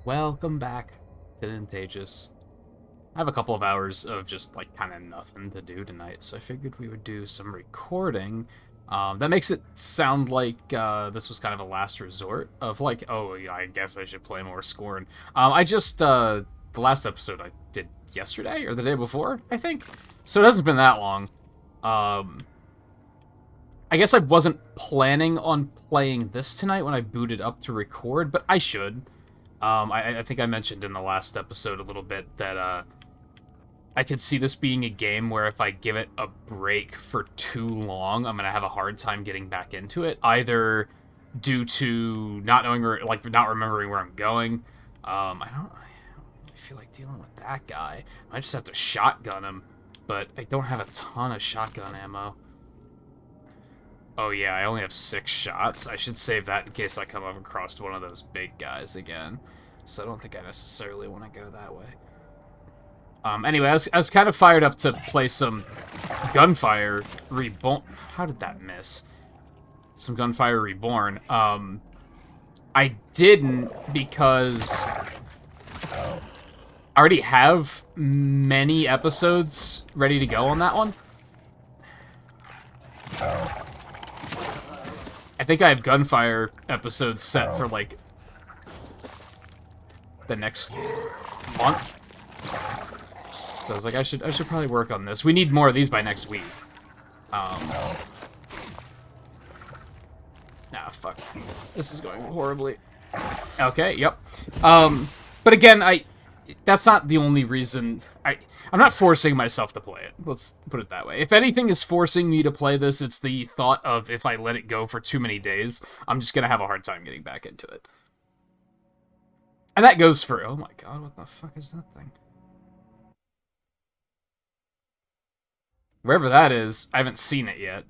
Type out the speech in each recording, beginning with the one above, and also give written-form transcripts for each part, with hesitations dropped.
Welcome back to Nintagious. I have a couple of hours of just, like, kind of nothing to do tonight, so I figured we would do some recording. That makes it sound like this was kind of a last resort of, like, oh, yeah, I guess I should play more Scorn. The last episode I did yesterday, or the day before, I think? So it hasn't been that long. Um, I guess I wasn't planning on playing this tonight when I booted up to record, but I should. I think I mentioned in the last episode a little bit that I could see this being a game where if I give it a break for too long, I'm gonna have a hard time getting back into it. Either due to not knowing where, like, not remembering where I'm going. I don't really feel like dealing with that guy. I just have to shotgun him, but I don't have a ton of shotgun ammo. Oh yeah, I only have 6 shots. I should save that in case I come up across one of those big guys again. So I don't think I necessarily want to go that way. Anyway, I was kind of fired up to play some Gunfire Reborn. How did that miss? Some Gunfire Reborn. I didn't because I already have many episodes ready to go on that one. I think I have Gunfire episodes set for, like, the next month. So I was like, I should probably work on this. We need more of these by next week. Nah, fuck. This is going horribly. Okay, yep. But again, that's not the only reason. I'm not forcing myself to play it. Let's put it that way. If anything is forcing me to play this, it's the thought of if I let it go for too many days, I'm just gonna have a hard time getting back into it. And that goes for... Oh my god, what the fuck is that thing? Wherever that is, I haven't seen it yet.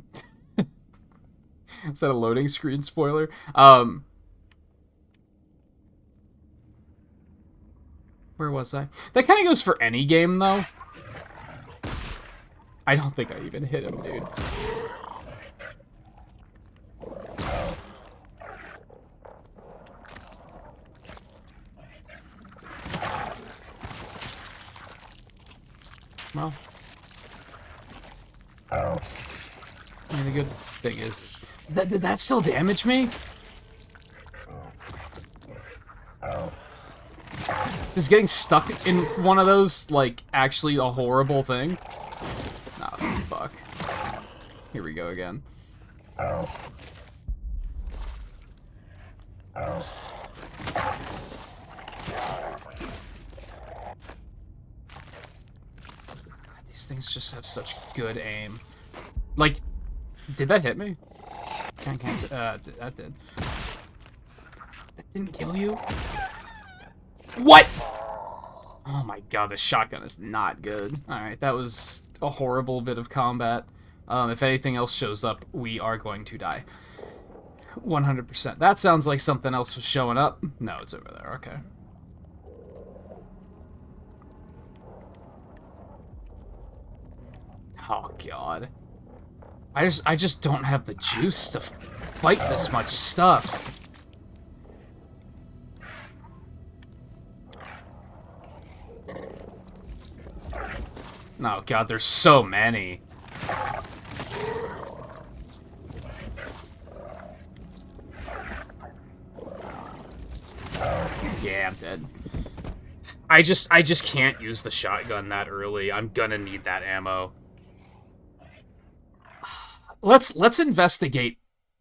Is that a loading screen spoiler? Where was I? That kind of goes for any game, though. I don't think I even hit him, dude. Well. I mean, the good thing is did that still damage me? Is getting stuck in one of those, like, actually a horrible thing? Oh, fuck. Here we go again. These things just have such good aim. Like, did that hit me? Can't that did. That didn't kill you? What? Oh my god, the shotgun is not good. Alright, that was a horrible bit of combat. If anything else shows up, we are going to die. 100%. That sounds like something else was showing up. No, it's over there. Okay. Oh god. I just don't have the juice to fight this much stuff. Oh god, there's so many. Yeah, I'm dead. I just can't use the shotgun that early. I'm gonna need that ammo. Let's investigate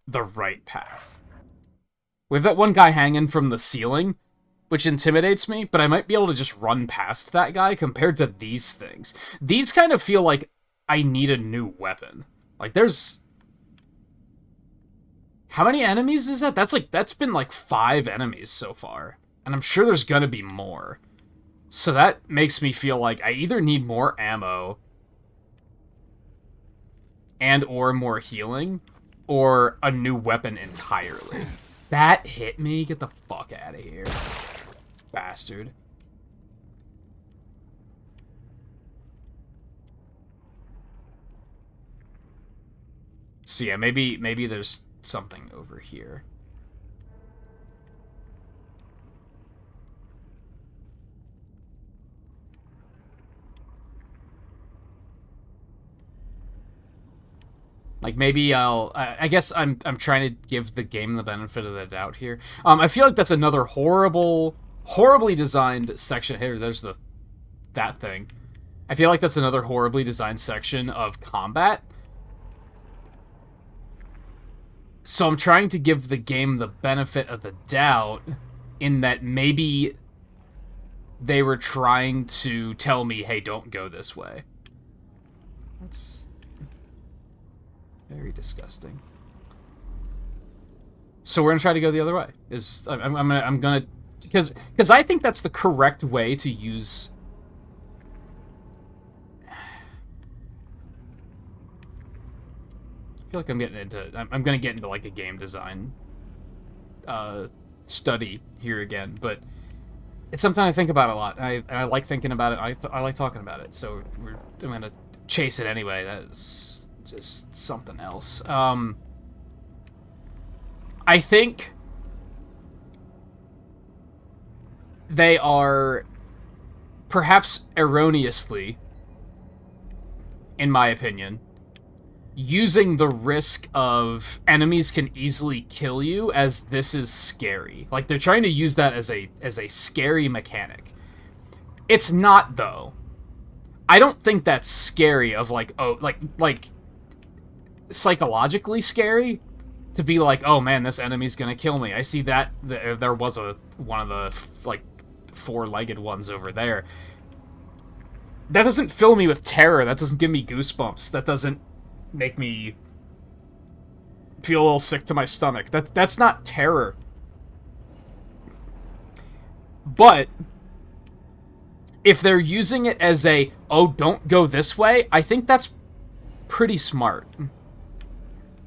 the right path. We have that one guy hanging from the ceiling, which intimidates me, but I might be able to just run past that guy compared to these things. These kind of feel like I need a new weapon. Like, there's... How many enemies is that? That's been like 5 enemies so far. And I'm sure there's gonna be more. So that makes me feel like I either need more ammo and or more healing, or a new weapon entirely. That hit me? Get the fuck out of here. Bastard. So yeah, maybe there's something over here. Like, maybe I guess I'm trying to give the game the benefit of the doubt here. I feel like that's another horribly designed section. Here, there's that thing. I feel like that's another horribly designed section of combat. So I'm trying to give the game the benefit of the doubt in that maybe they were trying to tell me, hey, don't go this way. That's very disgusting. So we're gonna try to go the other way. I'm gonna because I think that's the correct way to use. I feel like I'm gonna get into like a game design study here again, but it's something I think about a lot. I like thinking about it. I like talking about it. So I'm gonna chase it anyway. That's just something else. I think they are, perhaps erroneously, in my opinion, using the risk of enemies can easily kill you as this is scary. Like, they're trying to use that as a scary mechanic. It's not, though. I don't think that's scary of, like, oh, like psychologically scary to be like, oh man, this enemy's gonna kill me. I see that there was one of the like four-legged ones over there. That doesn't fill me with terror. That doesn't give me goosebumps. That doesn't make me feel a little sick to my stomach. That's not terror. But if they're using it as a, oh, don't go this way, I think that's pretty smart.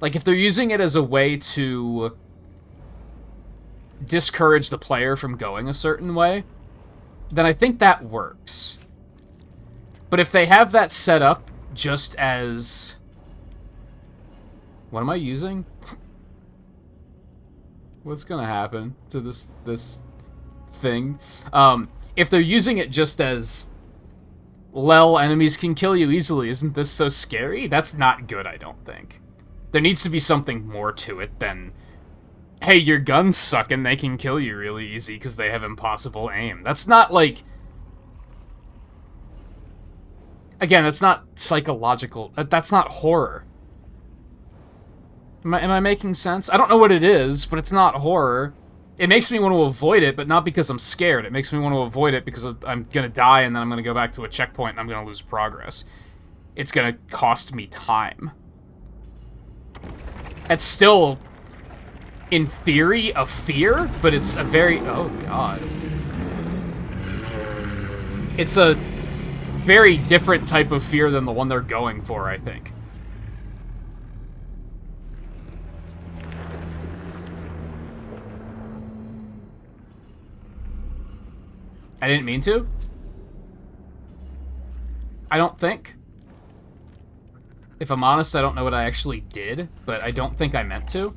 Like, if they're using it as a way to discourage the player from going a certain way, then I think that works. But if they have that set up just as... What am I using? What's gonna happen to this thing? If they're using it just as... Lel, enemies can kill you easily, isn't this so scary? That's not good, I don't think. There needs to be something more to it than, hey, your guns suck and they can kill you really easy because they have impossible aim. That's not, like... Again, that's not psychological. That's not horror. Am I making sense? I don't know what it is, but it's not horror. It makes me want to avoid it, but not because I'm scared. It makes me want to avoid it because I'm going to die and then I'm going to go back to a checkpoint and I'm going to lose progress. It's going to cost me time. It's still, in theory, a fear, but it's a very... Oh, God. It's a very different type of fear than the one they're going for, I think. I didn't mean to. I don't think. If I'm honest, I don't know what I actually did, but I don't think I meant to.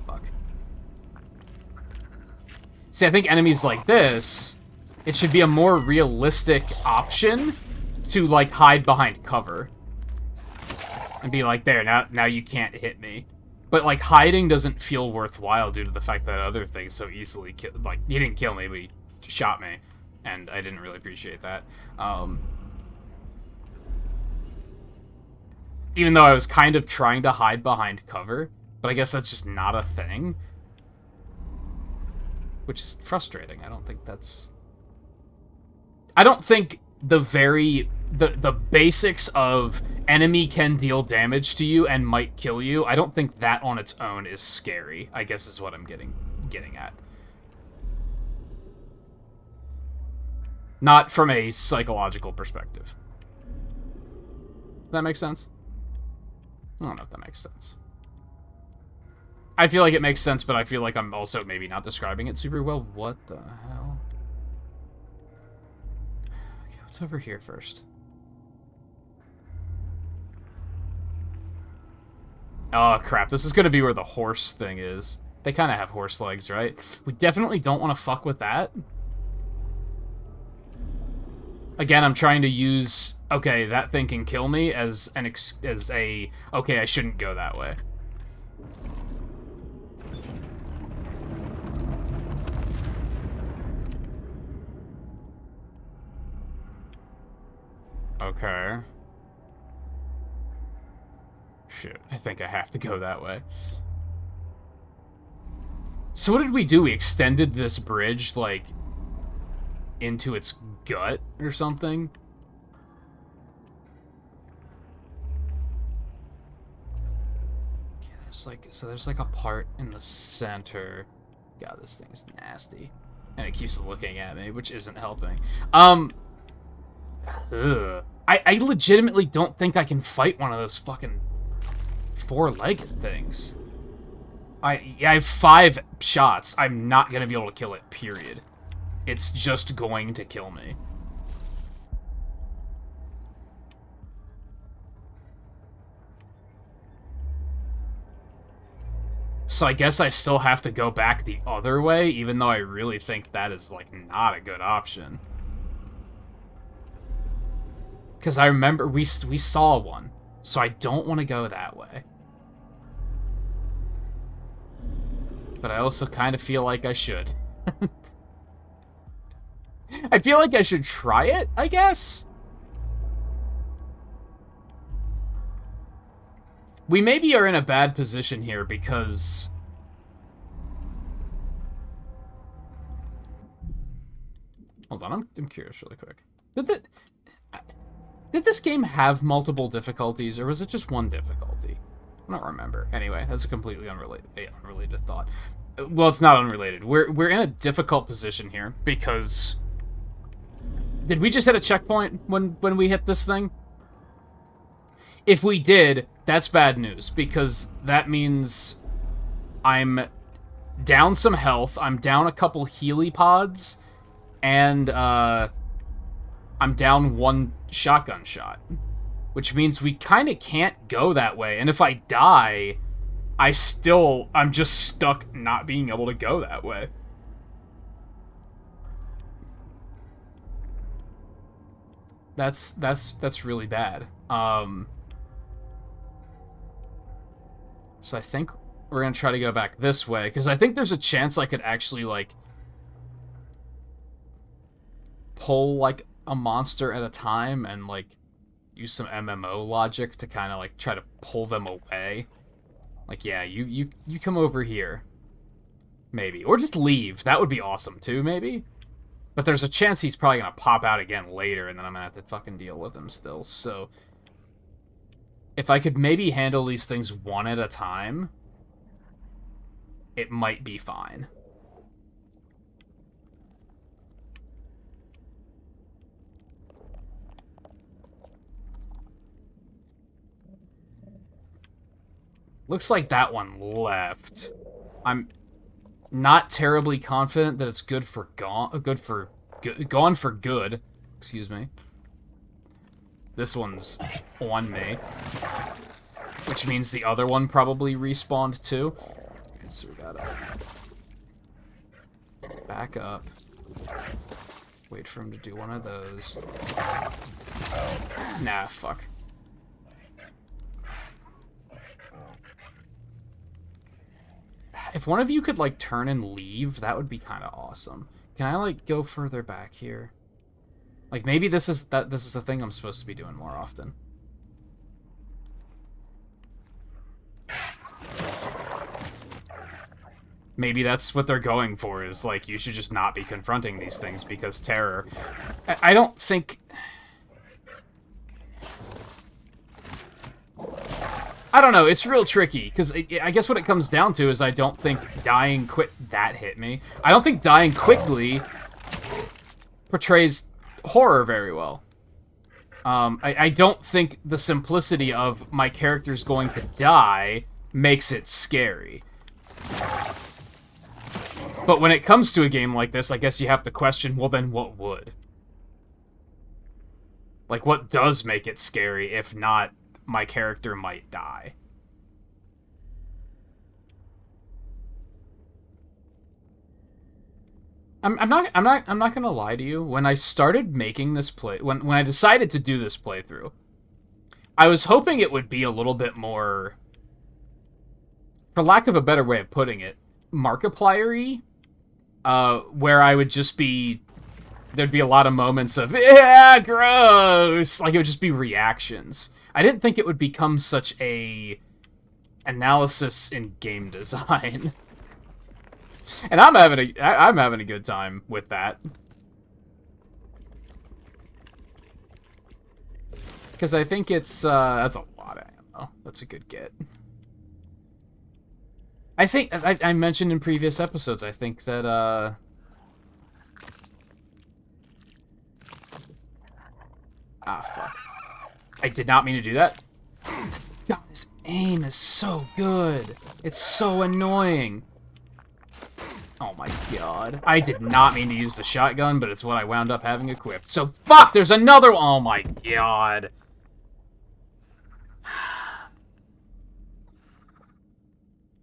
Fuck. See, I think enemies like this, it should be a more realistic option to, like, hide behind cover. And be like, there, now you can't hit me. But, like, hiding doesn't feel worthwhile due to the fact that other things so easily kill... Like, he didn't kill me, but he shot me. And I didn't really appreciate that. Even though I was kind of trying to hide behind cover. But I guess that's just not a thing. Which is frustrating. I don't think that's... I don't think the basics of enemy can deal damage to you and might kill you, I don't think that on its own is scary, I guess is what I'm getting at. Not from a psychological perspective. Does that make sense? I don't know if that makes sense. I feel like it makes sense, but I feel like I'm also maybe not describing it super well. What the hell? Okay, what's over here first? Oh, crap. This is going to be where the horse thing is. They kind of have horse legs, right? We definitely don't want to fuck with that. Again, I'm trying to use, okay, that thing can kill me as okay, I shouldn't go that way. Okay. Shit, I think I have to go that way. So what did we do? We extended this bridge, like, into its gut or something? Okay, there's like a part in the center. God, this thing's nasty. And it keeps looking at me, which isn't helping. I legitimately don't think I can fight one of those fucking four-legged things. I have 5 shots. I'm not gonna be able to kill it, period. It's just going to kill me. So I guess I still have to go back the other way, even though I really think that is, like, not a good option. Because I remember we saw one, so I don't want to go that way. But I also kind of feel like I should. I feel like I should try it, I guess? We maybe are in a bad position here because... Hold on, I'm curious really quick. Did this game have multiple difficulties, or was it just one difficulty? I don't remember. Anyway, that's a completely unrelated thought. Well, it's not unrelated. We're in a difficult position here because... Did we just hit a checkpoint when we hit this thing? If we did, that's bad news, because that means I'm down some health, I'm down a couple Healy pods, and I'm down 1 shotgun shot. Which means we kind of can't go that way, and if I die, I'm just stuck not being able to go that way. That's really bad. So I think we're gonna try to go back this way, because I think there's a chance I could actually, like, pull, like, a monster at a time and, like, use some MMO logic to kind of, like, try to pull them away. Like, yeah, you come over here. Maybe. Or just leave. That would be awesome, too, maybe? But there's a chance he's probably gonna pop out again later, and then I'm gonna have to fucking deal with him still, so... If I could maybe handle these things one at a time, it might be fine. Looks like that one left. I'm not terribly confident that it's gone for good. Excuse me. This one's on me. Which means the other one probably respawned too. Okay, so we gotta back up. Wait for him to do one of those. Nah, fuck. If one of you could, like, turn and leave, that would be kind of awesome. Can I, like, go further back here? Like, maybe this is the thing I'm supposed to be doing more often. Maybe that's what they're going for, is, like, you should just not be confronting these things because terror. I don't think... I don't know, it's real tricky, because I guess what it comes down to is I don't think dying that hit me. I don't think dying quickly portrays horror very well. I don't think the simplicity of my character's going to die makes it scary. But when it comes to a game like this, I guess you have to question, well then what would? Like, what does make it scary if not my character might die? I'm not gonna lie to you. When I started making this when I decided to do this playthrough, I was hoping it would be a little bit more, for lack of a better way of putting it, Markiplier-y, where I would just be, there'd be a lot of moments of, yeah, gross, like it would just be reactions. I didn't think it would become such a analysis in game design. And I'm having a good time with that. Because I think it's, that's a lot of ammo. That's a good get. I think, I mentioned in previous episodes, I think that, ah, fuck. I did not mean to do that. God, his aim is so good. It's so annoying. Oh my god. I did not mean to use the shotgun, but it's what I wound up having equipped. So, fuck, there's another one. Oh my god.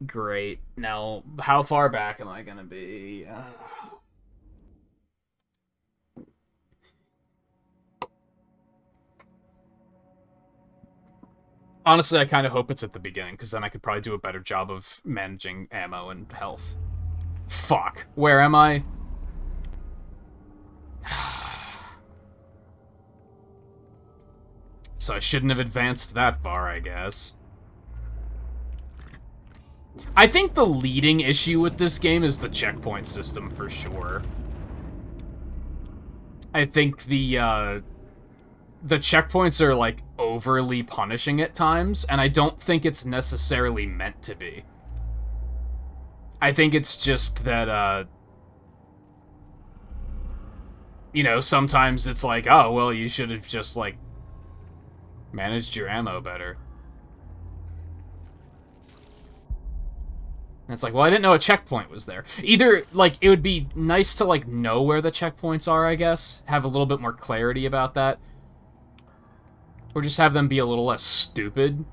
Great. Now, how far back am I gonna be? Honestly, I kind of hope it's at the beginning, because then I could probably do a better job of managing ammo and health. Fuck. Where am I? So I shouldn't have advanced that far, I guess. I think the leading issue with this game is the checkpoint system, for sure. I think the checkpoints are, like, overly punishing at times, and I don't think it's necessarily meant to be. I think it's just that, you know, sometimes it's like, oh, well, you should have just, like, managed your ammo better. And it's like, well, I didn't know a checkpoint was there. Either, like, it would be nice to, like, know where the checkpoints are, I guess. Have a little bit more clarity about that. Or just have them be a little less stupid.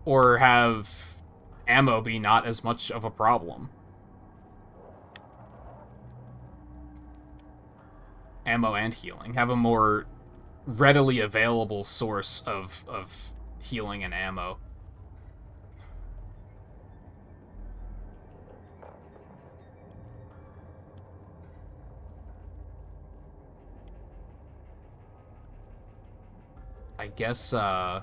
Or have ammo be not as much of a problem. Ammo and healing. Have a more readily available source of healing and ammo. I guess, I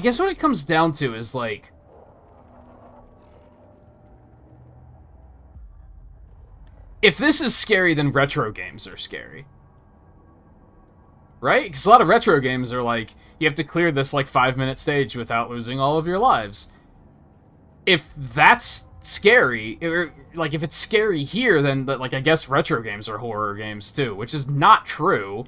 guess what it comes down to is, like, if this is scary, then retro games are scary. Right? Because a lot of retro games are like, you have to clear this, like, 5-minute stage without losing all of your lives. If that's scary, or, like, if it's scary here, then, like, I guess retro games are horror games, too, which is not true.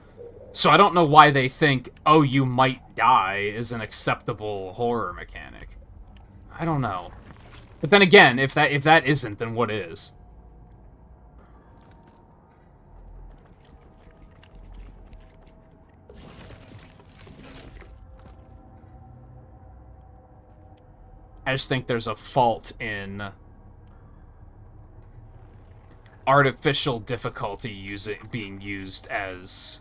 So I don't know why they think, oh, you might die is an acceptable horror mechanic. I don't know. But then again, if that isn't, then what is? I just think there's a fault in artificial difficulty being used as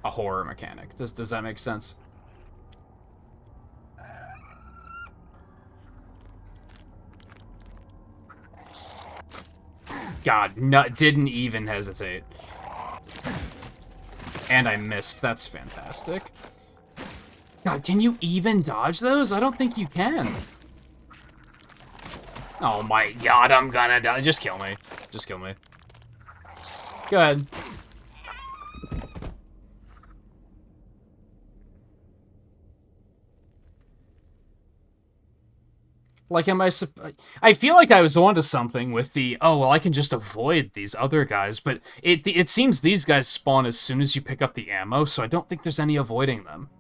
a horror mechanic. Does that make sense? God, no, didn't even hesitate. And I missed. That's fantastic. God, can you even dodge those? I don't think you can. Oh my god, I'm gonna die. Just kill me. Just kill me. Go ahead. Like, I feel like I was onto something with the, oh, well, I can just avoid these other guys, but it seems these guys spawn as soon as you pick up the ammo, so I don't think there's any avoiding them.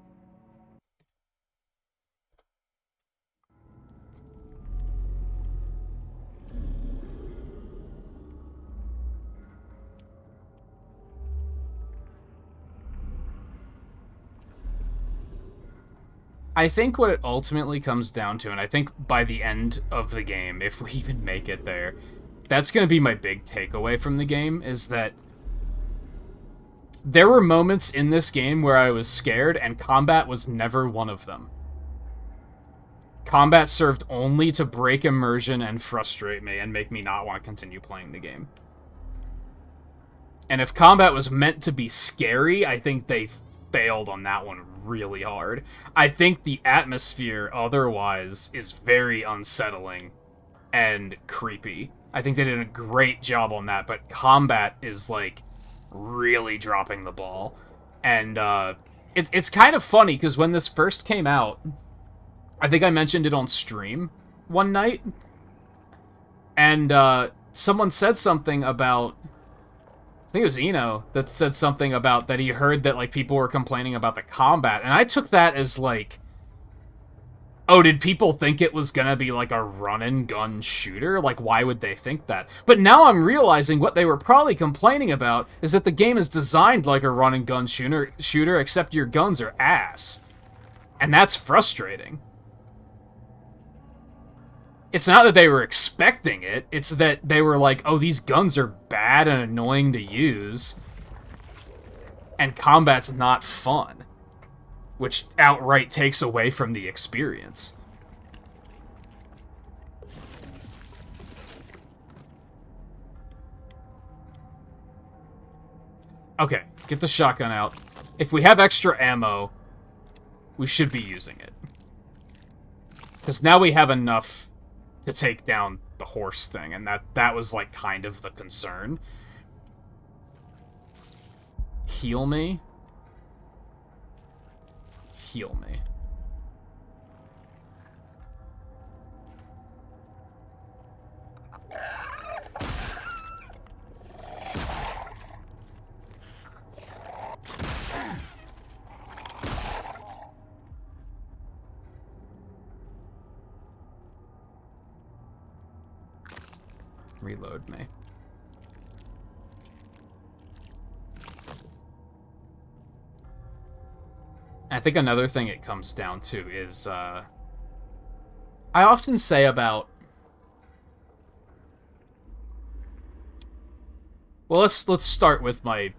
I think what it ultimately comes down to, and I think by the end of the game, if we even make it there, that's going to be my big takeaway from the game, is that there were moments in this game where I was scared, and combat was never one of them. Combat served only to break immersion and frustrate me and make me not want to continue playing the game. And if combat was meant to be scary, I think they failed on that one really hard. I think the atmosphere otherwise is very unsettling and creepy. I think they did a great job on that, but combat is, like, really dropping the ball. And it's kind of funny, because when this first came out, I think I mentioned it on stream one night, and someone said something about, I think it was Eno that said something about that he heard that, like, people were complaining about the combat, and I took that as, like, oh, did people think it was gonna be, like, a run-and-gun shooter? Like, why would they think that? But now I'm realizing what they were probably complaining about is that the game is designed like a run-and-gun shooter, except your guns are ass. And that's frustrating. It's not that they were expecting it, it's that they were like, oh, these guns are bad and annoying to use, and combat's not fun, which outright takes away from the experience. Okay, get the shotgun out. If we have extra ammo, we should be using it. Because now we have enough to take down the horse thing, and that was, like, kind of the concern. Heal me. Heal me. Reload me. I think another thing it comes down to is, I often say about... Well, let's start with my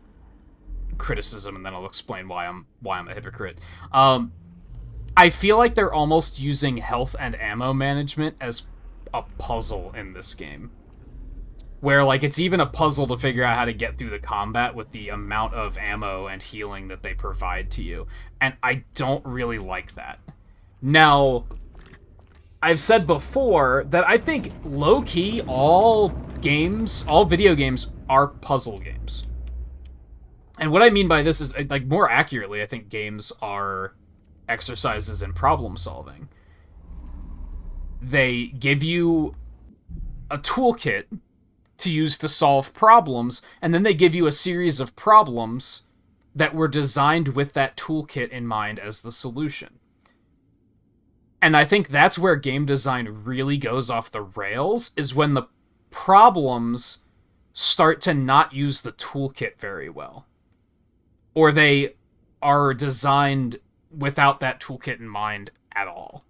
criticism, and then I'll explain why I'm a hypocrite. I feel like they're almost using health and ammo management as a puzzle in this game. Where, like, it's even a puzzle to figure out how to get through the combat with the amount of ammo and healing that they provide to you. And I don't really like that. Now, I've said before that I think, low-key, all video games are puzzle games. And what I mean by this is, like, more accurately, I think games are exercises in problem-solving. They give you a toolkit to use to solve problems, and then they give you a series of problems that were designed with that toolkit in mind as the solution. And I think that's where game design really goes off the rails, is when the problems start to not use the toolkit very well. Or they are designed without that toolkit in mind at all.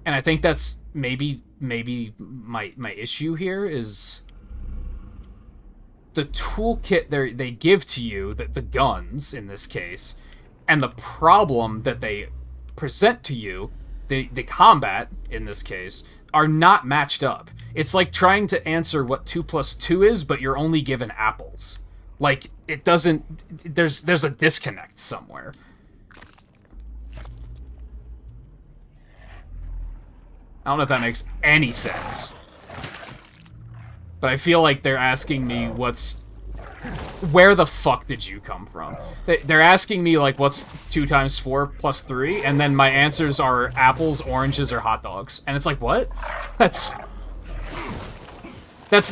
And I think that's maybe my issue here is the toolkit they give to you, the guns in this case, and the problem that they present to you, the combat in this case, are not matched up. It's like trying to answer what 2 + 2 is, but you're only given apples. Like, it doesn't... There's a disconnect somewhere. I don't know if that makes any sense. But I feel like they're asking me where the fuck did you come from? They're asking me, like, what's 2 × 4 + 3? And then my answers are apples, oranges, or hot dogs. And it's like, what? That's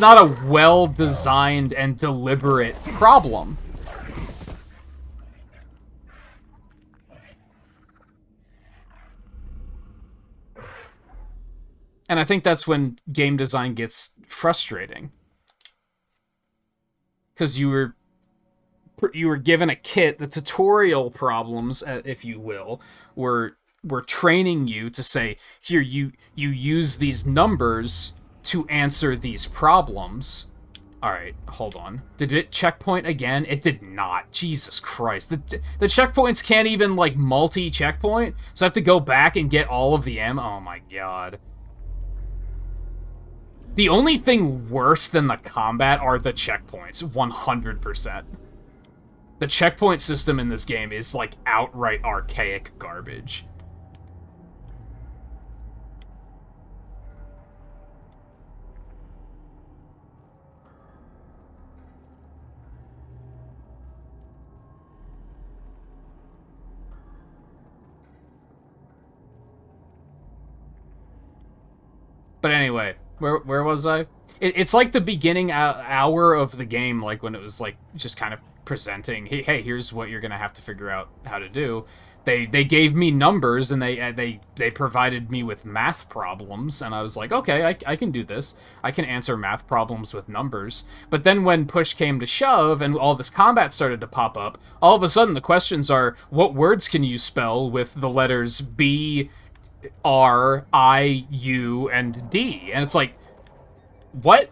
not a well-designed and deliberate problem. And I think that's when game design gets frustrating. because you were given a kit. The tutorial problems, if you will, were training you to say, here, you use these numbers to answer these problems. Alright, hold on. Did it checkpoint again? It did not. Jesus Christ. The checkpoints can't even, like, multi-checkpoint, so I have to go back and get all of the ammo. Oh my god. The only thing worse than the combat are the checkpoints, 100%. The checkpoint system in this game is, like, outright archaic garbage. But anyway, where was I? It's like the beginning hour of the game, like when it was like just kind of presenting, hey, here's what you're gonna have to figure out how to do. They gave me numbers and they provided me with math problems, and I was like, okay, I can do this. I can answer math problems with numbers. But then when push came to shove and all this combat started to pop up, all of a sudden the questions are, what words can you spell with the letters B, R, I, U, and D? And it's like, what?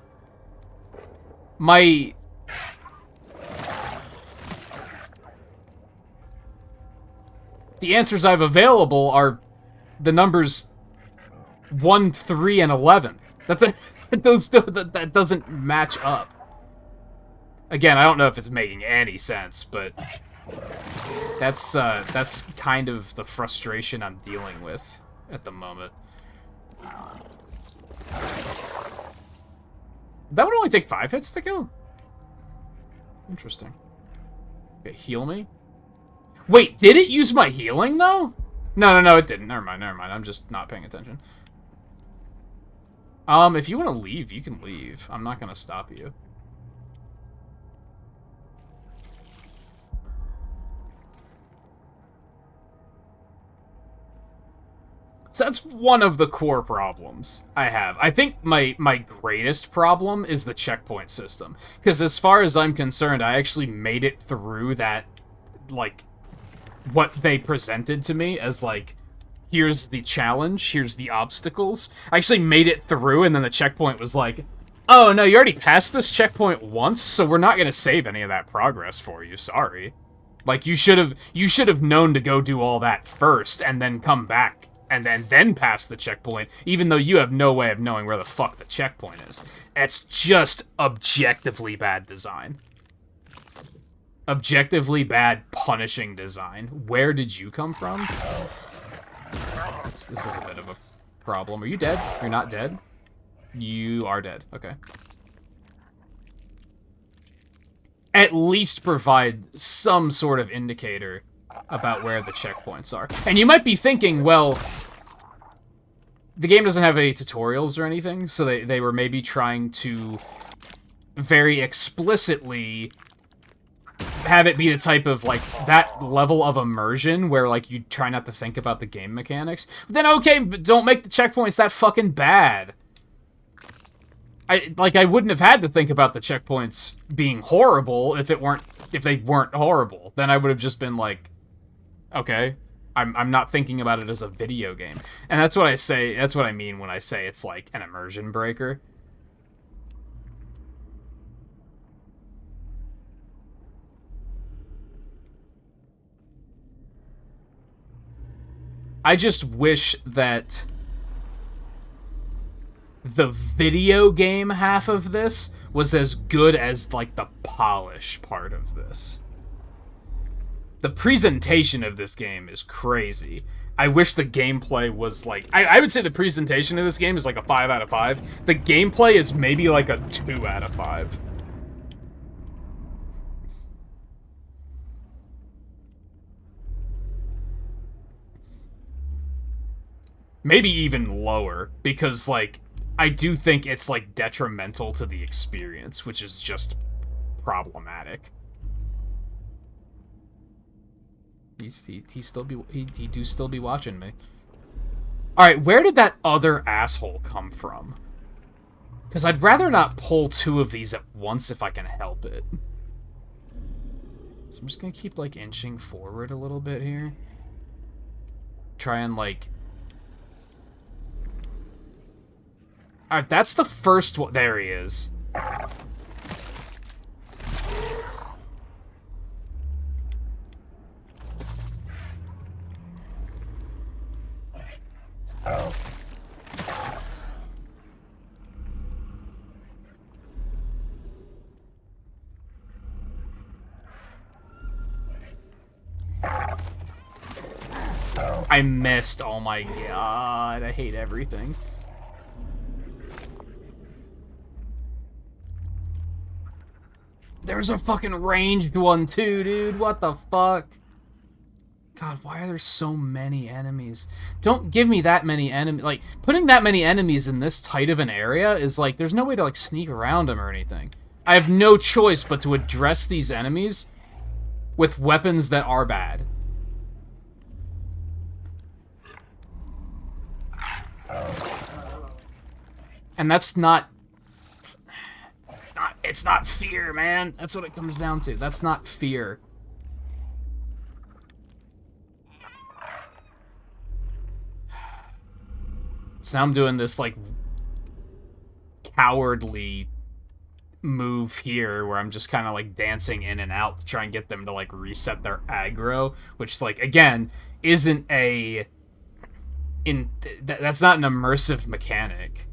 The answers I have available are the numbers 1, 3, and 11. That doesn't match up. Again, I don't know if it's making any sense, but that's kind of the frustration I'm dealing with at the moment. That would only take 5 hits to kill? Interesting. Okay, heal me? Wait, did it use my healing, though? No, it didn't. Never mind. I'm just not paying attention. If you want to leave, you can leave. I'm not gonna stop you. So that's one of the core problems I have. I think my greatest problem is the checkpoint system. Because as far as I'm concerned, I actually made it through that, like, what they presented to me as, like, here's the challenge, here's the obstacles. I actually made it through, and then the checkpoint was like, oh, no, you already passed this checkpoint once, so we're not going to save any of that progress for you, sorry. Like, you should have known to go do all that first, and then come back, and then pass the checkpoint, even though you have no way of knowing where the fuck the checkpoint is. It's just objectively bad design. Objectively bad punishing design. Where did you come from? This is a bit of a problem. Are you dead? You're not dead? You are dead. Okay. At least provide some sort of indicator about where the checkpoints are. And you might be thinking, well, the game doesn't have any tutorials or anything, so they were maybe trying to very explicitly have it be the type of, like, that level of immersion where, like, you try not to think about the game mechanics. Then, okay, but don't make the checkpoints that fucking bad. I wouldn't have had to think about the checkpoints being horrible if they weren't horrible. Then I would have just been like, okay, I'm not thinking about it as a video game. And that's what I mean when I say it's like an immersion breaker. I just wish that the video game half of this was as good as, like, the polish part of this. The presentation of this game is crazy. I wish the gameplay was, like... I would say the presentation of this game is, like, a 5 out of 5. The gameplay is maybe, like, a 2 out of 5. Maybe even lower, because, like, I do think it's, like, detrimental to the experience, which is just problematic. He do still be watching me. Alright, where did that other asshole come from? Because I'd rather not pull 2 of these at once if I can help it. So I'm just gonna keep, like, inching forward a little bit here. Try and, like... Alright, that's the first one. There he is. I missed. Oh my god. I hate everything. There's a fucking ranged one too, dude. What the fuck? God, why are there so many enemies? Don't give me that many enemies. Like, putting that many enemies in this tight of an area is like, there's no way to, like, sneak around them or anything. I have no choice but to address these enemies with weapons that are bad. And that's not... It's not fear, man. That's what it comes down to. That's not fear. So now I'm doing this, like, cowardly move here where I'm just kind of, like, dancing in and out to try and get them to, like, reset their aggro, which, like, again, isn't a... That's not an immersive mechanic.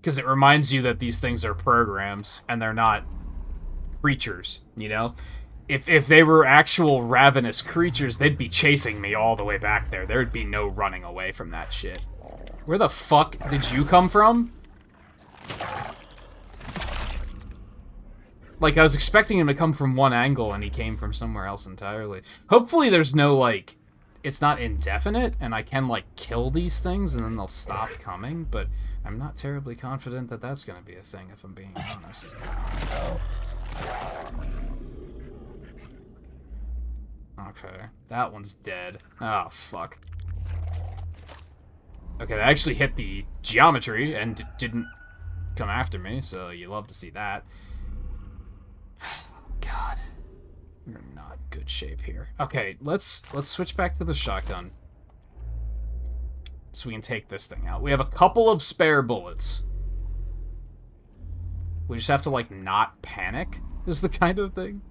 Because it reminds you that these things are programs, and they're not creatures, you know? If they were actual ravenous creatures, they'd be chasing me all the way back there. There'd be no running away from that shit. Where the fuck did you come from? Like, I was expecting him to come from one angle, and he came from somewhere else entirely. Hopefully there's no, like... It's not indefinite, and I can, like, kill these things, and then they'll stop coming, but I'm not terribly confident that that's gonna be a thing, if I'm being honest. Okay, that one's dead. Oh, fuck. Okay, they actually hit the geometry, and didn't come after me, so you love to see that. God. We're not in good shape here. Okay, let's switch back to the shotgun. So we can take this thing out. We have a couple of spare bullets. We just have to, like, not panic, is the kind of thing.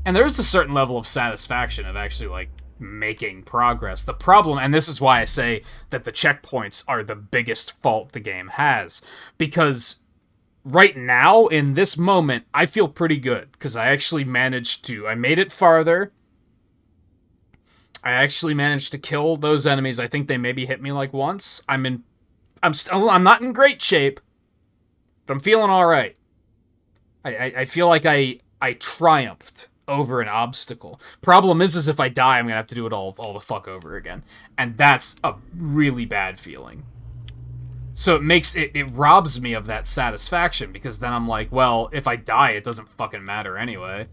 And there's a certain level of satisfaction of actually, like, making progress. The problem, and this is why I say that the checkpoints are the biggest fault the game has, because right now, in this moment, I feel pretty good, because I actually managed to... I made it farther. I actually managed to kill those enemies. I think they maybe hit me, like, once. I'm not in great shape, but I'm feeling alright. I feel like I triumphed over an obstacle. Problem is if I die, I'm gonna have to do it all the fuck over again. And that's a really bad feeling. So it robs me of that satisfaction, because then I'm like, well, if I die, it doesn't fucking matter anyway.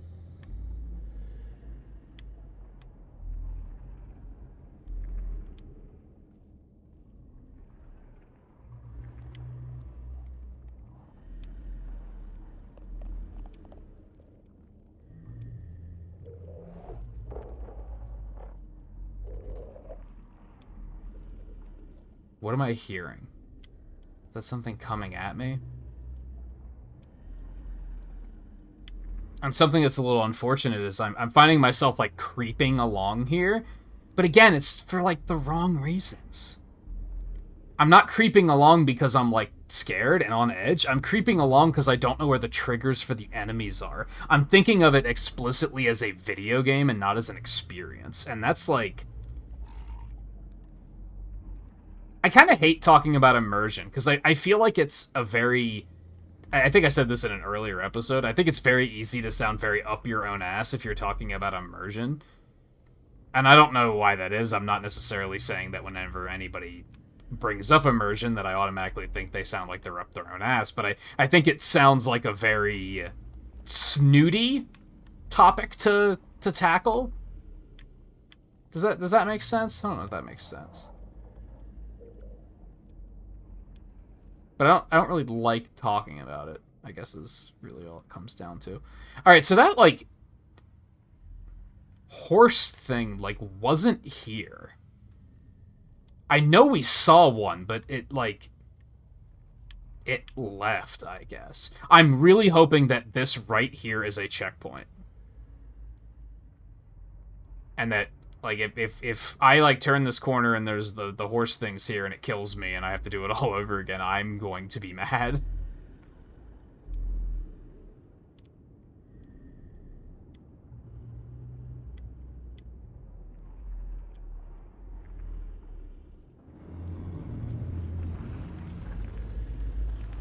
What am I hearing? Is that something coming at me? And something that's a little unfortunate is I'm finding myself, like, creeping along here. But again, it's for, like, the wrong reasons. I'm not creeping along because I'm, like, scared and on edge. I'm creeping along because I don't know where the triggers for the enemies are. I'm thinking of it explicitly as a video game and not as an experience. And that's, like... I kind of hate talking about immersion, because I feel like it's a very... I think I said this in an earlier episode. I think it's very easy to sound very up your own ass if you're talking about immersion. And I don't know why that is. I'm not necessarily saying that whenever anybody brings up immersion that I automatically think they sound like they're up their own ass, but I think it sounds like a very snooty topic to tackle. Does that make sense? I don't know if that makes sense. But I don't really like talking about it, I guess is really all it comes down to. Alright, so that, like, horse thing, like, wasn't here. I know we saw one, but it, like, it left, I guess. I'm really hoping that this right here is a checkpoint. And that, like, if I, like, turn this corner and there's the horse things here and it kills me and I have to do it all over again, I'm going to be mad.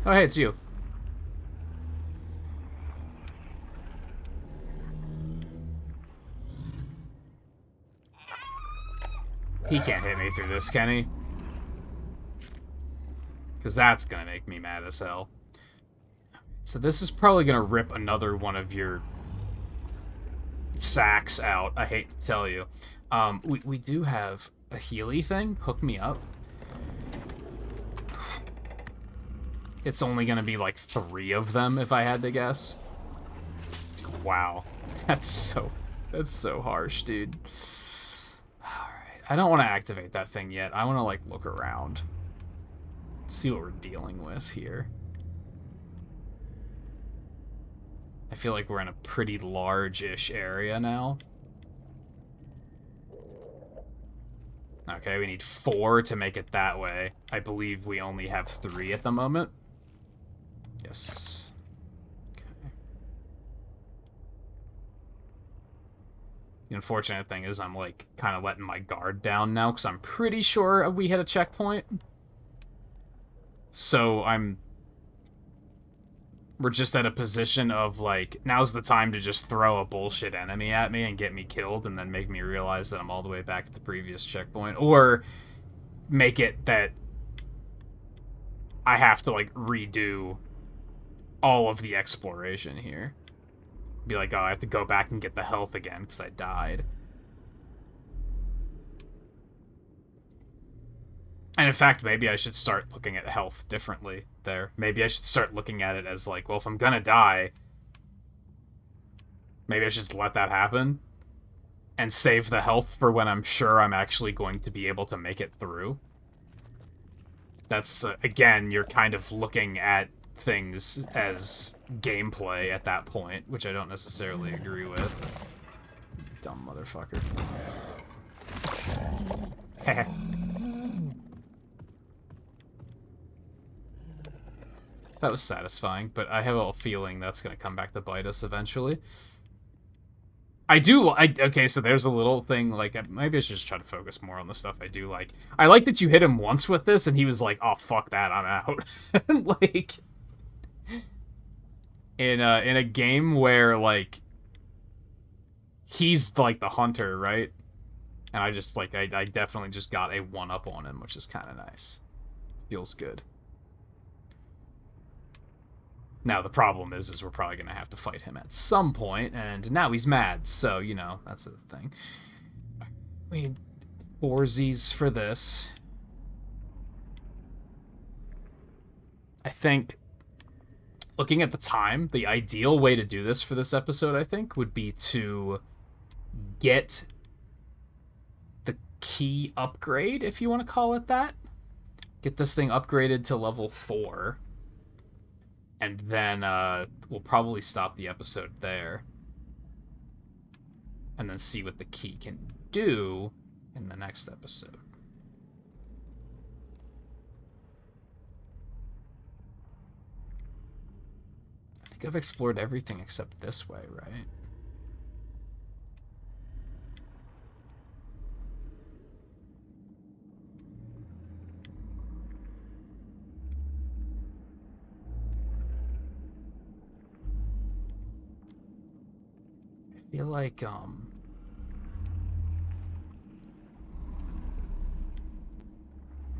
Oh, hey, it's you. He can't hit me through this, can he? Because that's gonna make me mad as hell. So this is probably gonna rip another one of your sacks out, I hate to tell you. We do have a Healy thing. Hook me up. It's only gonna be like 3 of them if I had to guess. Wow. That's so harsh, dude. Alright. I don't want to activate that thing yet. I want to, like, look around. See what we're dealing with here. I feel like we're in a pretty large-ish area now. Okay, we need 4 to make it that way. I believe we only have 3 at the moment. Yes. Okay. The unfortunate thing is I'm, like, kind of letting my guard down now, because I'm pretty sure we hit a checkpoint. So we're just at a position of, like, now's the time to just throw a bullshit enemy at me and get me killed and then make me realize that I'm all the way back at the previous checkpoint. Or make it that I have to, like, redo all of the exploration here. Be like, oh, I have to go back and get the health again because I died. And in fact, maybe I should start looking at health differently there. Maybe I should start looking at it as like, well, if I'm gonna die, maybe I should just let that happen and save the health for when I'm sure I'm actually going to be able to make it through. That's, again, you're kind of looking at things as gameplay at that point, which I don't necessarily agree with. Dumb motherfucker. Heh. That was satisfying, but I have a feeling that's going to come back to bite us eventually. Okay, so there's a little thing, like, maybe I should just try to focus more on the stuff I do like. I like that you hit him once with this, and he was like, oh, fuck that, I'm out. Like, in a game where, like, he's, like, the hunter, right? And I just, like, I definitely just got a 1-up on him, which is kind of nice. Feels good. Now, the problem is we're probably going to have to fight him at some point, and now he's mad, so, you know, that's the thing. We need 4 Zs for this. I think, looking at the time, the ideal way to do this for this episode, I think, would be to get the key upgrade, if you want to call it that. Get this thing upgraded to level 4. And then we'll probably stop the episode there. And then see what the key can do in the next episode. I think I've explored everything except this way, right? I feel like,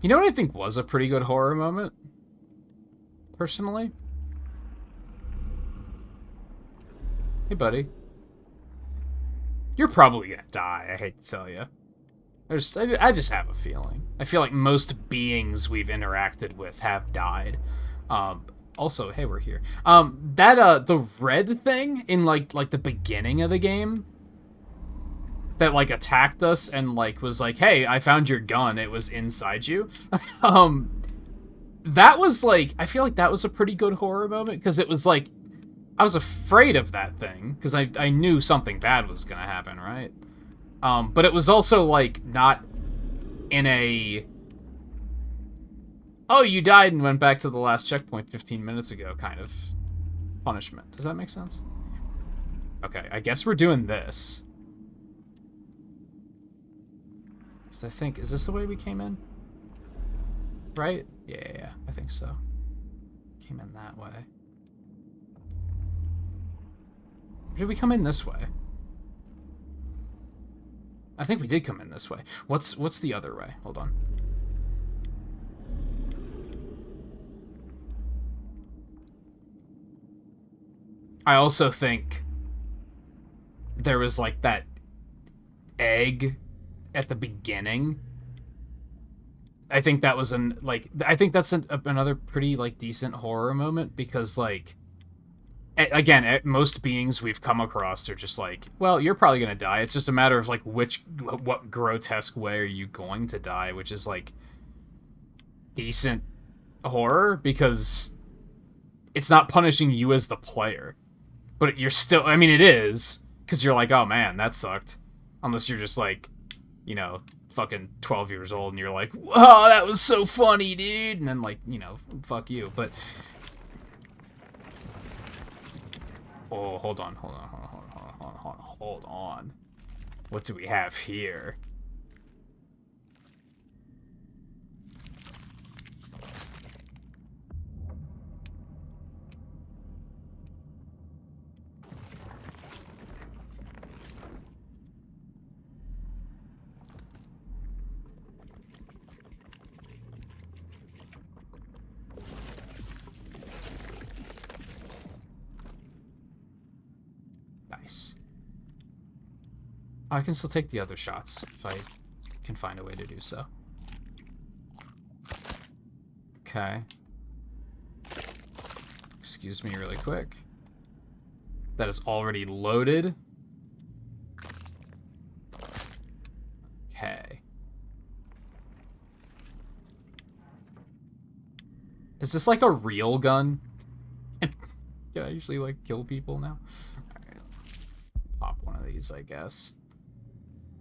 You know what I think was a pretty good horror moment? Personally? Hey, buddy. You're probably gonna die, I hate to tell you. I just have a feeling. I feel like most beings we've interacted with have died. Also, hey, we're here. The red thing in, like the beginning of the game that, like, attacked us and, like, was like, hey, I found your gun, it was inside you. That was, like, I feel like that was a pretty good horror moment, because it was, like, I was afraid of that thing, because I knew something bad was gonna happen, right? But it was also, like, not in a... oh, you died and went back to the last checkpoint 15 minutes ago kind of punishment. Does that make sense? Okay, I guess we're doing this. Because I think... is this the way we came in? Right? Yeah, I think so. Came in that way. Or did we come in this way? I think we did come in this way. What's the other way? Hold on. I also think there was, like, that egg at the beginning. I think that was I think that's another pretty, like, decent horror moment, because, like, again, most beings we've come across are just like, well, you're probably gonna die. It's just a matter of, like, what grotesque way are you going to die, which is, like, decent horror, because it's not punishing you as the player. But you're still, I mean, it is, because you're like, oh man, that sucked. Unless you're just, like, you know, fucking 12 years old and you're like, oh, that was so funny, dude. And then, like, you know, fuck you. But, oh, hold on. What do we have here? Nice. I can still take the other shots if I can find a way to do so. Okay. Excuse me really quick. That is already loaded. Okay. Is this like a real gun? Can I usually, like, kill people now? Alright, let's pop one of these, I guess.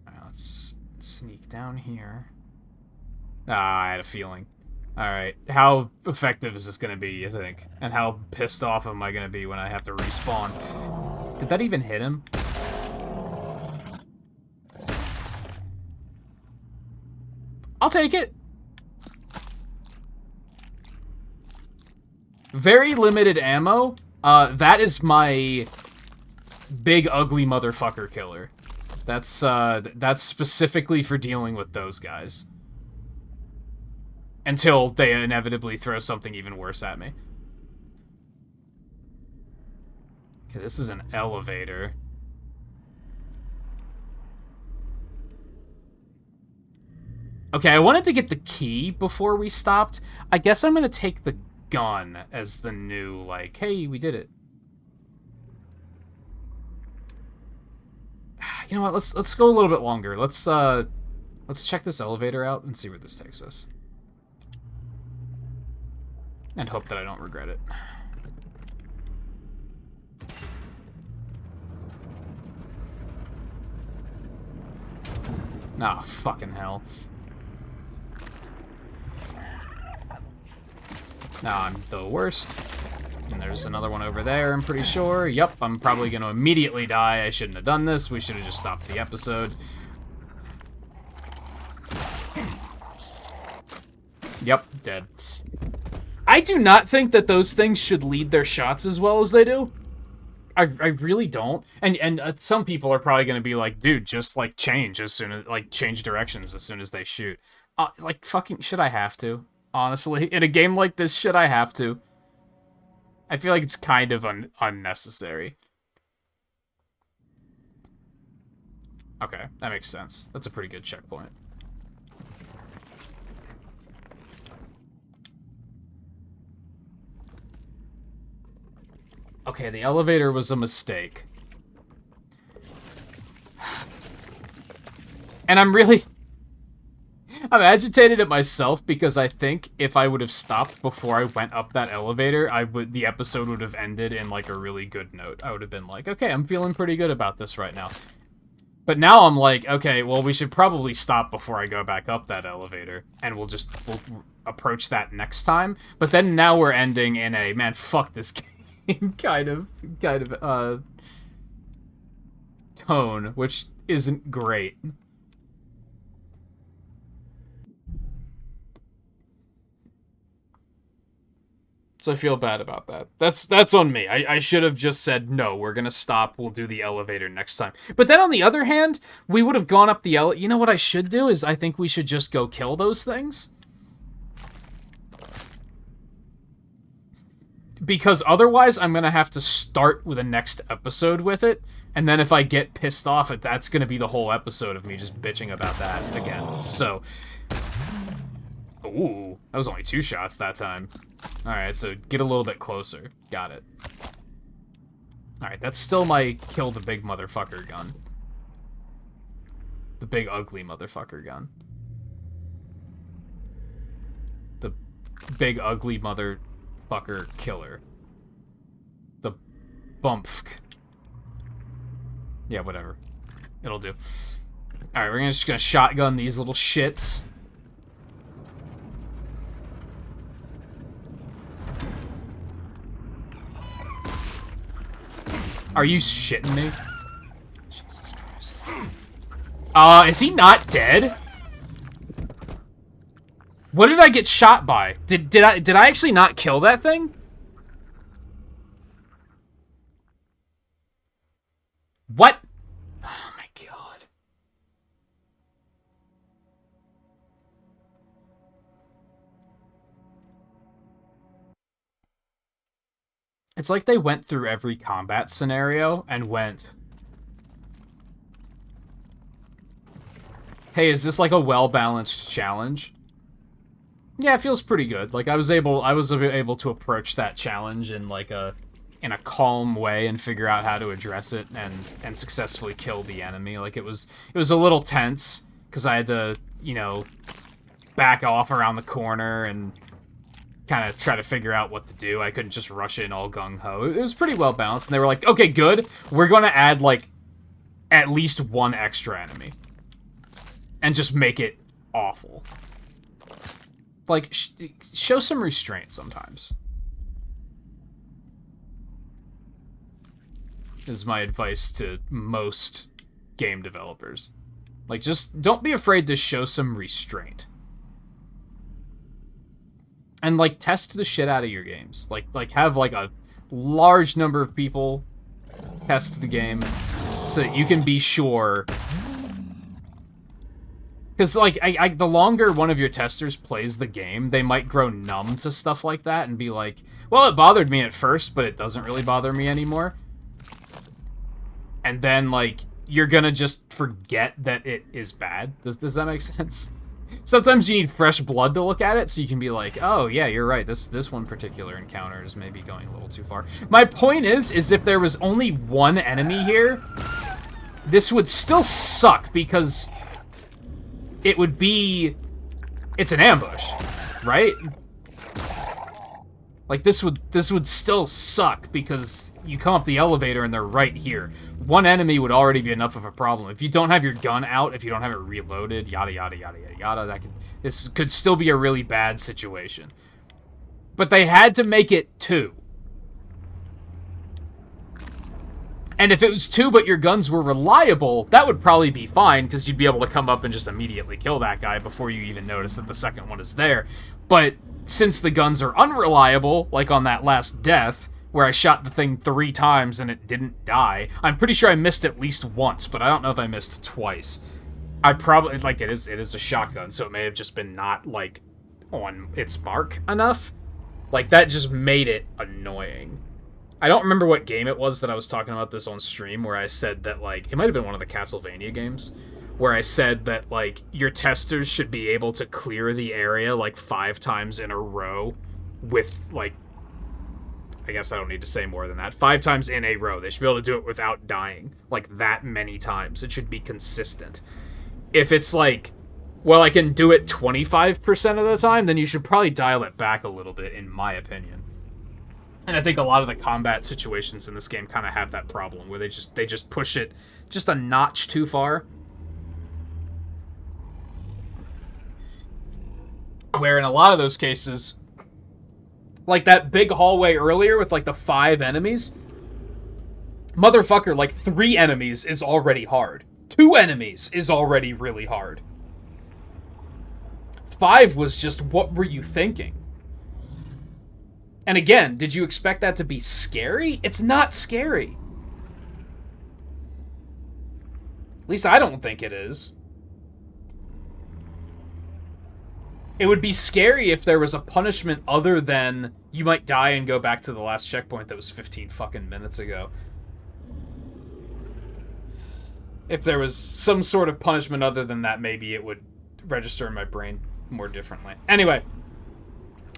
Alright, let's sneak down here. Ah, I had a feeling. Alright, how effective is this gonna be, you think? And how pissed off am I gonna be when I have to respawn? Did that even hit him? I'll take it! Very limited ammo. That is my big ugly motherfucker killer. That's specifically for dealing with those guys. Until they inevitably throw something even worse at me. Okay, this is an elevator. Okay, I wanted to get the key before we stopped. I guess I'm gonna take the gun as the new, like, hey, we did it. You know what? Let's go a little bit longer. Let's check this elevator out and see where this takes us. And hope that I don't regret it. Ah, fucking hell. Now I'm the worst. And there's another one over there, I'm pretty sure. Yup, I'm probably going to immediately die. I shouldn't have done this. We should have just stopped the episode. Yup, dead. I do not think that those things should lead their shots as well as they do. I really don't. And some people are probably going to be like, dude, just, like, change as soon as, like, change directions as soon as they shoot. Like, fucking, should I have to? Honestly, in a game like this, should I have to? I feel like it's kind of unnecessary. Okay, that makes sense. That's a pretty good checkpoint. Okay, the elevator was a mistake. And I'm agitated at myself because I think if I would have stopped before I went up that elevator, the episode would have ended in like a really good note. I would have been like, okay, I'm feeling pretty good about this right now. But now I'm like, okay, well, we should probably stop before I go back up that elevator, and we'll approach that next time. But then now we're ending in a, man, fuck this game kind of tone, which isn't great. So I feel bad about that. That's on me. I should have just said, no, we're gonna stop, we'll do the elevator next time. But then on the other hand, we would have gone up the You know what I should do is I think we should just go kill those things. Because otherwise I'm gonna have to start with the next episode with it, and then if I get pissed off, that's gonna be the whole episode of me just bitching about that again. So... Ooh, that was only 2 shots that time. Alright, so get a little bit closer. Got it. Alright, that's still my kill the big motherfucker gun. The big ugly motherfucker gun. The big ugly motherfucker killer. The bumpf. Yeah, whatever. It'll do. Alright, we're just gonna shotgun these little shits. Are you shitting me? Jesus Christ. Is he not dead? What did I get shot by? Did I actually not kill that thing? What? Oh my god. It's like they went through every combat scenario and went, hey, is this like a well-balanced challenge? Yeah, it feels pretty good. Like I was able to approach that challenge in like in a calm way and figure out how to address it and successfully kill the enemy. Like it was a little tense because I had to, you know, back off around the corner and kind of try to figure out what to do. I couldn't just rush in all gung-ho. It was pretty well balanced, and they were like, okay, good. We're going to add, like, at least 1 extra enemy. And just make it awful. Like, show some restraint sometimes. This is my advice to most game developers. Like, just don't be afraid to show some restraint. And, like, test the shit out of your games. Like have, like, a large number of people test the game so that you can be sure. Because, like, the longer one of your testers plays the game, they might grow numb to stuff like that and be like, well, it bothered me at first, but it doesn't really bother me anymore. And then, like, you're gonna just forget that it is bad. Does that make sense? Sometimes you need fresh blood to look at it, so you can be like, oh, yeah, you're right, this one particular encounter is maybe going a little too far. My point is if there was only 1 enemy here, this would still suck, because it would be... It's an ambush, right? Like, this would still suck, because you come up the elevator and they're right here. 1 enemy would already be enough of a problem. If you don't have your gun out, if you don't have it reloaded, yada yada yada yada yada, this could still be a really bad situation. But they had to make it 2. And if it was 2 but your guns were reliable, that would probably be fine, because you'd be able to come up and just immediately kill that guy before you even notice that the second one is there. But since the guns are unreliable, like on that last death, where I shot the thing 3 times and it didn't die, I'm pretty sure I missed at least once, but I don't know if I missed twice. I probably, like, it is a shotgun, so it may have just been not, like, on its mark enough. Like, that just made it annoying. I don't remember what game it was that I was talking about this on stream, where I said that, like, it might have been one of the Castlevania games, where I said that, like, your testers should be able to clear the area, like, 5 times in a row with, like, I guess I don't need to say more than that. 5 times in a row. They should be able to do it without dying, like, that many times. It should be consistent. If it's like, well, I can do it 25% of the time, then you should probably dial it back a little bit, in my opinion. And I think a lot of the combat situations in this game kind of have that problem, where they just push it just a notch too far. Where in a lot of those cases, like that big hallway earlier with like the 5 enemies, motherfucker, like 3 enemies is already hard. 2 enemies is already really hard. 5 was just, what were you thinking? And again, did you expect that to be scary? It's not scary. At least I don't think it is. It would be scary if there was a punishment other than you might die and go back to the last checkpoint that was 15 fucking minutes ago. If there was some sort of punishment other than that, maybe it would register in my brain more differently. Anyway,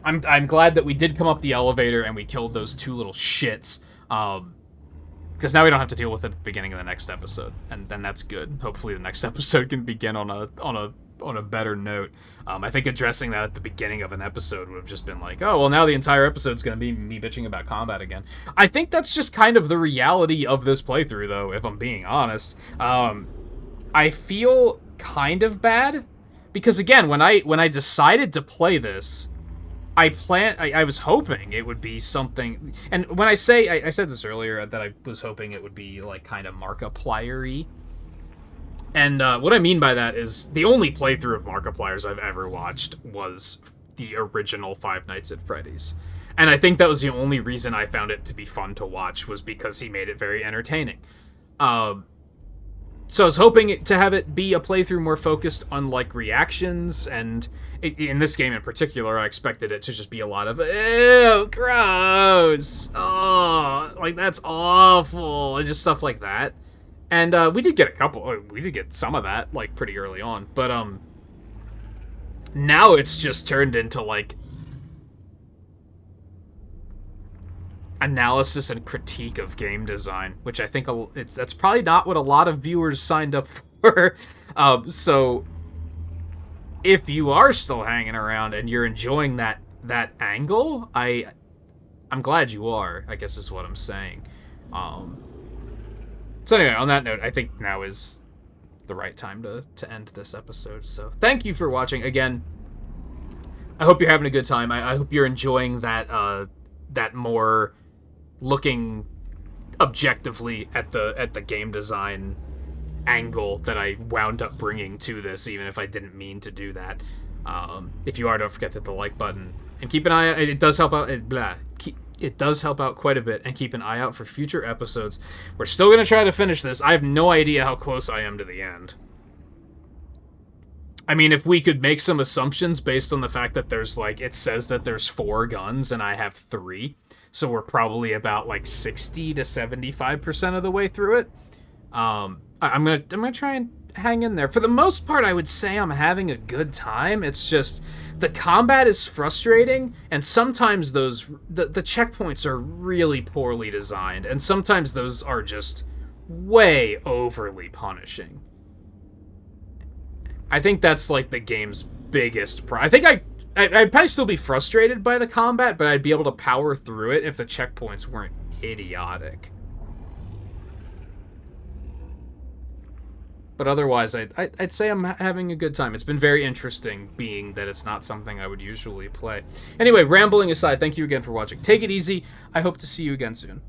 I'm glad that we did come up the elevator and we killed those 2 little shits. Because now we don't have to deal with it at the beginning of the next episode, and then that's good. Hopefully, the next episode can begin on a better note. I think addressing that at the beginning of an episode would have just been like, oh, well, now the entire episode's going to be me bitching about combat again. I think that's just kind of the reality of this playthrough, though, if I'm being honest. I feel kind of bad, because again, when I decided to play this, I was hoping it would be something, and when I say, I said this earlier, that I was hoping it would be, like, kind of Markiplier-y. And what I mean by that is the only playthrough of Markiplier's I've ever watched was the original Five Nights at Freddy's. And I think that was the only reason I found it to be fun to watch, was because he made it very entertaining. So I was hoping to have it be a playthrough more focused on, like, reactions, and in this game in particular, I expected it to just be a lot of, ew, gross, oh, like, that's awful, and just stuff like that. And we did get some of that, like, pretty early on, but now it's just turned into, like, analysis and critique of game design, which I think that's probably not what a lot of viewers signed up for. So if you are still hanging around and you're enjoying that angle, I'm glad you are, I guess is what I'm saying. So anyway, on that note, I think now is the right time to end this episode. So thank you for watching. Again, I hope you're having a good time. I hope you're enjoying that more looking objectively at the game design angle that I wound up bringing to this, even if I didn't mean to do that. If you are, don't forget to hit the like button and keep an eye out. It does help out. It does help out quite a bit, and keep an eye out for future episodes. We're still going to try to finish this. I have no idea how close I am to the end. I mean, if we could make some assumptions based on the fact that there's, like, it says that there's 4 guns and I have 3, so we're probably about, like, 60 to 75% of the way through it. I'm gonna try and hang in there. For the most part, I would say I'm having a good time. It's just the combat is frustrating, and sometimes the checkpoints are really poorly designed, and sometimes those are just way overly punishing. I think that's, like, the game's biggest I think I'd probably still be frustrated by the combat, but I'd be able to power through it if the checkpoints weren't idiotic. But otherwise, I'd say I'm having a good time. It's been very interesting, being that it's not something I would usually play. Anyway, rambling aside, thank you again for watching. Take it easy. I hope to see you again soon.